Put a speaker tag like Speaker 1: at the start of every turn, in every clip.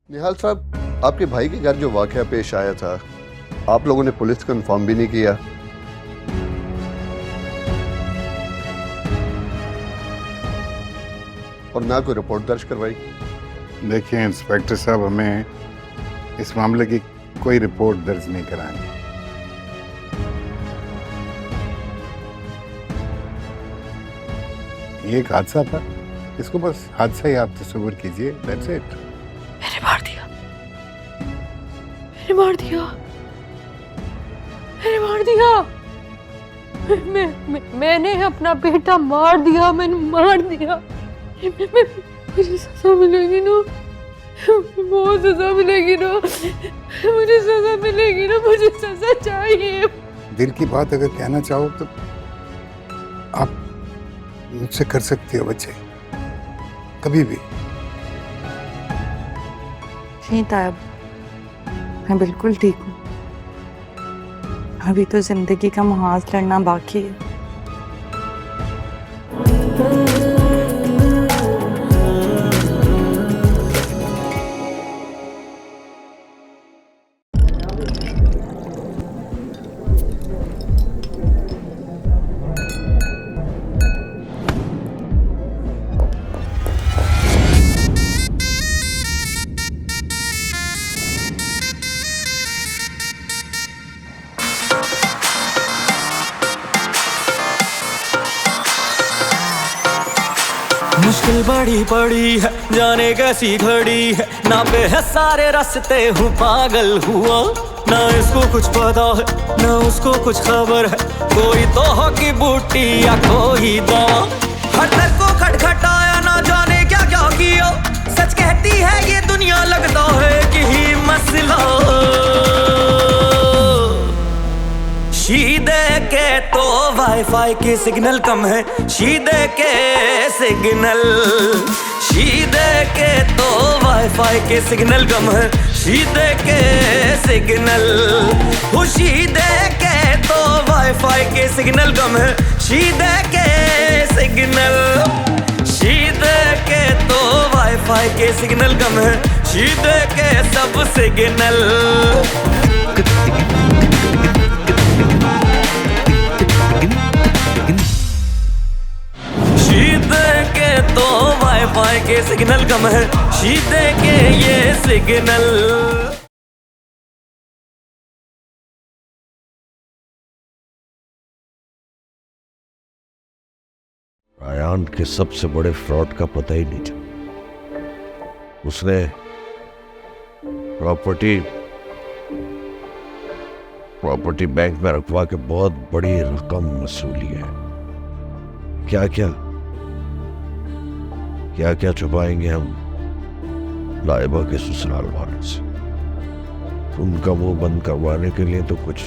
Speaker 1: निहाल साहब, आपके भाई के घर जो वाकया पेश आया था, आप लोगों ने पुलिस को इन्फॉर्म भी नहीं किया। और ना कोई रिपोर्ट दर्ज करवाई।
Speaker 2: देखिए इंस्पेक्टर साहब, हमें इस मामले की कोई रिपोर्ट दर्ज नहीं करानी। ये एक हादसा था, इसको बस हादसा ही आप तस्वीर कीजिए, दैट्स इट।
Speaker 3: मैंने मार दिया, मैंने मार दिया, मैंने मार दिया, मैंने अपना बेटा मार दिया, मैंने मार दिया। मुझे सजा मिलेगी ना, बहुत सजा मिलेगी ना, मुझे सजा मिलेगी ना, मुझे सजा चाहिए।
Speaker 2: दिल की बात अगर कहना चाहो तो आप मुझसे कर सकती हो बच्चे, कभी भी।
Speaker 4: नहीं तायब, मैं बिल्कुल ठीक हूँ। अभी तो जिंदगी का मुहाज लड़ना बाकी है।
Speaker 5: मुश्किल बड़ी पड़ी है, जाने कैसी घड़ी है, ना पे है सारे रास्ते, हूँ पागल हुआ। ना इसको कुछ पता है, ना उसको कुछ खबर है, कोई तो हो की बूटी या कोई दवा। हर घर को खटखटाया, ना जाने क्या क्या किया, सच कहती है ये दुनिया, लगता है कि ही मसला। शीदे के तो वाईफाई के सिग्नल कम है, शीदे के सिग्नल, शीदे के तो वाईफाई के सिग्नल कम है, शीदे के सिग्नल, शीदे के तो वाईफाई के सिग्नल कम है, शीदे के सिग्नल, शीदे के तो वाईफाई के सिग्नल कम है, शीदे के सब सिग्नल। शीदे के तो वाईफाई के सिग्नल कम है, शीदे के ये सिग्नल।
Speaker 6: रायान के सबसे बड़े फ्रॉड का पता ही नहीं था। उसने प्रॉपर्टी बैंक में रखवा के बहुत बड़ी रकम वसूली है। क्या क्या छुपाएंगे हम लाइबा के ससुराल वाले से। उनका मुंह बंद करवाने के लिए तो कुछ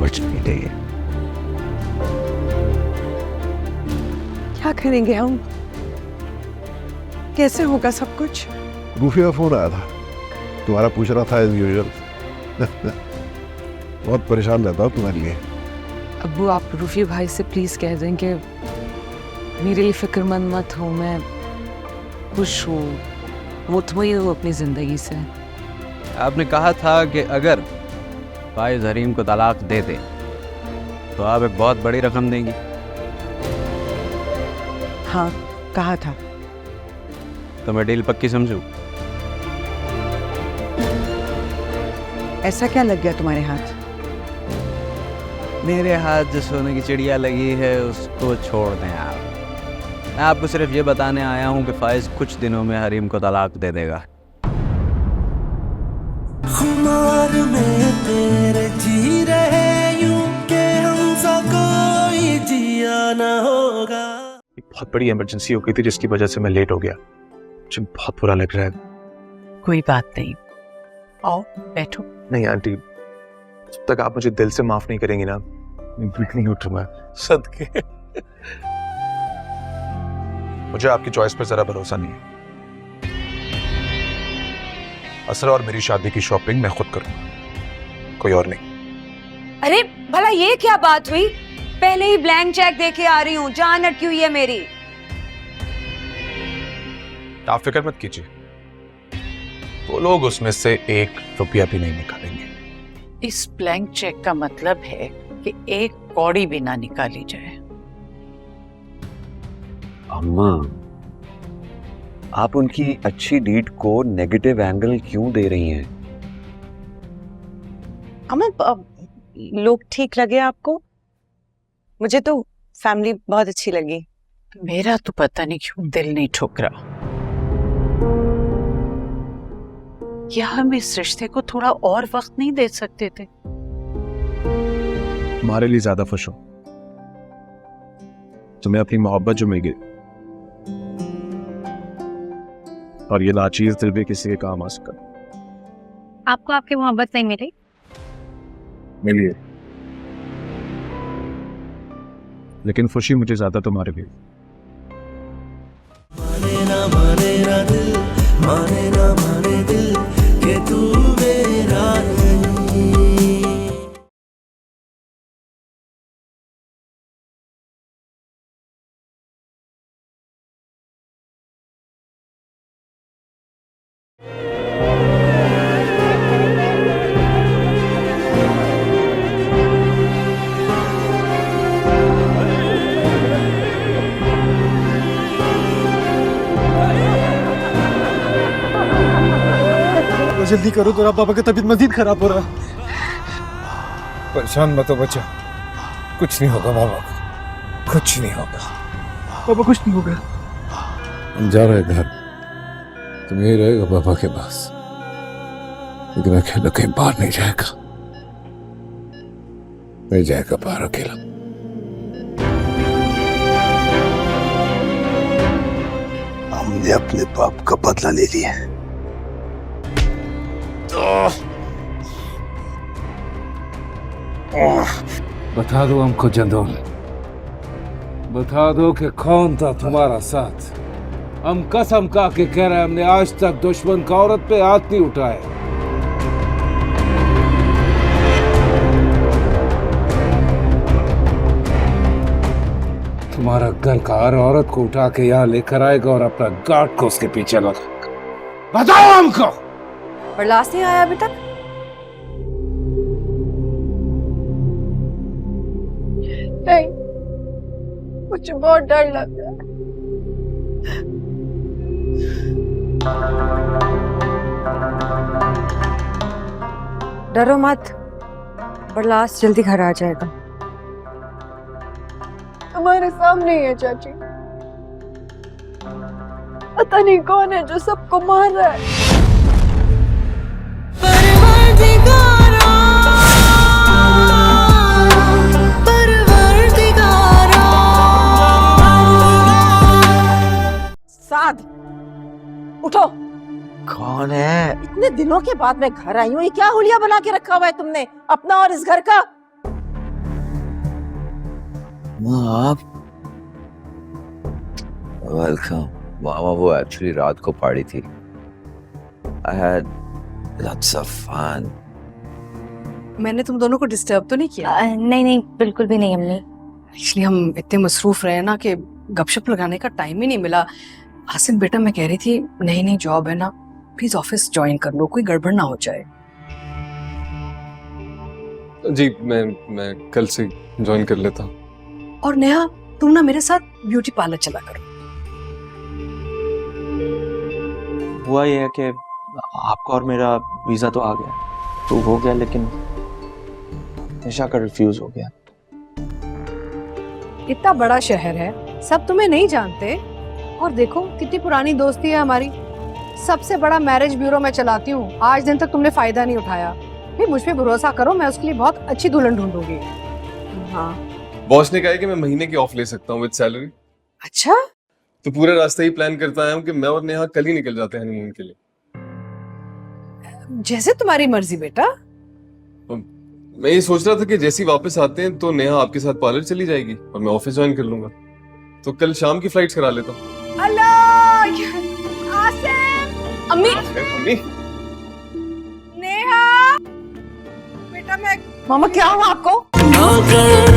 Speaker 6: बच नहीं है।
Speaker 3: क्या करेंगे हम? कैसे होगा सब कुछ?
Speaker 6: रूफी का फोन आया था, तुम्हारा पूछ रहा था एज यूजुअल। बहुत परेशान रहता हूँ तुम्हारे लिए।
Speaker 4: अब्बू, आप रूफी भाई से प्लीज कह दें कि मेरे लिए फिक्रमंद मत हो, मैं खुश हूँ, मुतमईन हूँ अपनी जिंदगी से।
Speaker 7: आपने कहा था कि अगर फाइज हरीम को तलाक दे दे तो आप एक बहुत बड़ी रकम देंगी।
Speaker 3: हाँ, कहा था।
Speaker 7: तो मैं डील पक्की समझूं?
Speaker 3: ऐसा क्या लग गया तुम्हारे हाथ?
Speaker 7: मेरे हाथ जो सोने की चिड़िया लगी है उसको छोड़ दें आप। मैं आपको सिर्फ ये बताने आया हूँ कि फाइज कुछ दिनों में हरीम को तलाक दे देगा।
Speaker 5: खुमार में तेरे जी रहे यूं के हमसा कोई जिया ना होगा।
Speaker 8: एक बहुत बड़ी इमरजेंसी हो गई थी जिसकी वजह से मैं लेट हो गया। मुझे बहुत बुरा लग रहा है।
Speaker 3: कोई बात नहीं, आओ बैठो।
Speaker 8: नहीं आंटी, जब तक आप मुझे दिल से माफ नहीं करेंगी ना, मैं बिल्कुल नहीं उठूंगा। सदके मुझे आपकी चॉइस पर जरा भरोसा नहीं है। असर और मेरी शादी की शॉपिंग मैं खुद करूंगा, कोई और नहीं।
Speaker 9: अरे भला ये क्या बात हुई? पहले ही ब्लैंक चेक देके आ रही हूँ, जान अटकी हुई है मेरी।
Speaker 8: आप फिक्र मत कीजिए, वो लोग उसमें से 1 रुपया भी नहीं निकालेंगे।
Speaker 10: इस ब्लैंक चेक का मतलब है कि 1 कौड़ी भी ना निकाली जाए।
Speaker 11: अम्मा, आप उनकी अच्छी डीड को नेगेटिव एंगल क्यों दे रही हैं?
Speaker 12: अम्मा, लोग ठीक लगे आपको? मुझे तो फैमिली बहुत अच्छी लगी।
Speaker 10: मेरा तो पता नहीं क्यों दिल नहीं ठुकरा। क्या हम इस रिश्ते को थोड़ा और वक्त नहीं दे सकते थे?
Speaker 8: हमारे लिए ज्यादा खुश हो। तुम्हें अपनी मोहब्बत जो मिल गई, और ये नाचीज दिल भी किसी के काम आ सका।
Speaker 3: आपको आपकी मोहब्बत नहीं मिली?
Speaker 8: मिलिए, लेकिन खुशी मुझे ज्यादा तुम्हारे लिए।
Speaker 5: माने ना दिल, माने ना माने दिल कि तू मेरा नहीं।
Speaker 13: जल्दी करो, तेरा पापा की तबीयत मजीद खराब हो रहा है।
Speaker 2: परेशान मत हो बच्चा, कुछ नहीं होगा बाबा को, कुछ नहीं होगा।
Speaker 13: पापा कुछ नहीं होगा।
Speaker 2: हम जा रहे घर, तुम यही रहेगा पापा के पास, लेकिन अकेला कहीं बाहर नहीं जाएगा, नहीं जाएगा बाहर अकेला। हमने अपने पाप का बदला ले लिया।
Speaker 13: बता दो हमको जंदोल, बता दो कि कौन था तुम्हारा साथ। हम कसम खा के कह रहे हैं, हमने आज तक दुश्मन का औरत पे हाथ नहीं उठाया। तुम्हारा घर का हर औरत को उठा के यहाँ लेकर आएगा और अपना गार्ड को उसके पीछे लगाएगा। बताओ हमको।
Speaker 9: और लास्ट नहीं आया अभी तक?
Speaker 3: नहीं, मुझे बहुत डर लग रहा है।
Speaker 9: डरो मत, बरलास जल्दी घर आ जाएगा।
Speaker 3: हमारे सामने ही है चाची, पता नहीं कौन है जो सबको मार रहा है।
Speaker 12: साद, उठो।
Speaker 11: कौन है?
Speaker 12: इतने दिनों के बाद मैं घर आई हूँ, ये क्या हुलिया बना के रखा हुआ है तुमने अपना और इस घर का?
Speaker 11: आप वेलकम। मामा, वो एक्चुअली रात को पार्टी थी। I had lots of fun.
Speaker 12: मैंने तुम दोनों को डिस्टर्ब तो नहीं किया?
Speaker 3: नहीं, बिल्कुल भी नहीं हमने।
Speaker 12: एक्चुअली हम इतने मसरूफ रहे ना कि गपशप लगाने का टाइम ही नहीं मिला। हासिन बेटा, मैं कह रही थी नई जॉब है ना, प्लीज ऑफिस ज्वाइन कर लो, कोई गड़बड़ ना हो जाए।
Speaker 13: जी, मैं कल से ज्वाइन कर लेता हूँ।
Speaker 12: और नेहा, तुम ना मेरे साथ ब्यूटी पार्लर चला करो।
Speaker 7: हुआ ये है कि आपका और मेरा वीजा तो आ गया, तो हो गया, लेकिन निशा का रिफ्यूज हो गया।
Speaker 12: इतना बड़ा शहर है, सब तुम्हें नहीं जानते, और देखो कितनी पुरानी दोस्ती है हमारी। सबसे बड़ा मैरिज ब्यूरो मैं चलाती हूँ, आज दिन तक तुमने फायदा नहीं उठाया। भी मुझ पे भरोसा करो, मैं उसके लिए बहुत अच्छी दुल्हन ढूंढूंगी। हाँ,
Speaker 13: बॉस ने कहा है कि मैं महीने की ऑफ ले सकता हूँ विद सैलरी।
Speaker 12: अच्छा?
Speaker 13: तो पूरा रास्ता ही प्लान करता आया हूँ कि मैं और नेहा कल ही निकल जाते हैं हनीमून के लिए।
Speaker 12: जैसे तुम्हारी मर्जी बेटा।
Speaker 13: मैं ये सोच रहा था कि जैसे ही वापस आते हैं तो नेहा आपके साथ पार्लर चली जाएगी और मैं ऑफिस ज्वाइन कर लूंगा, तो कल शाम की फ्लाइट्स करा लेता हूँ।
Speaker 12: अम्मी,
Speaker 13: अम्मी,
Speaker 12: नेहा बेटा, मैं मामा क्या हुआ आपको?
Speaker 5: नौकर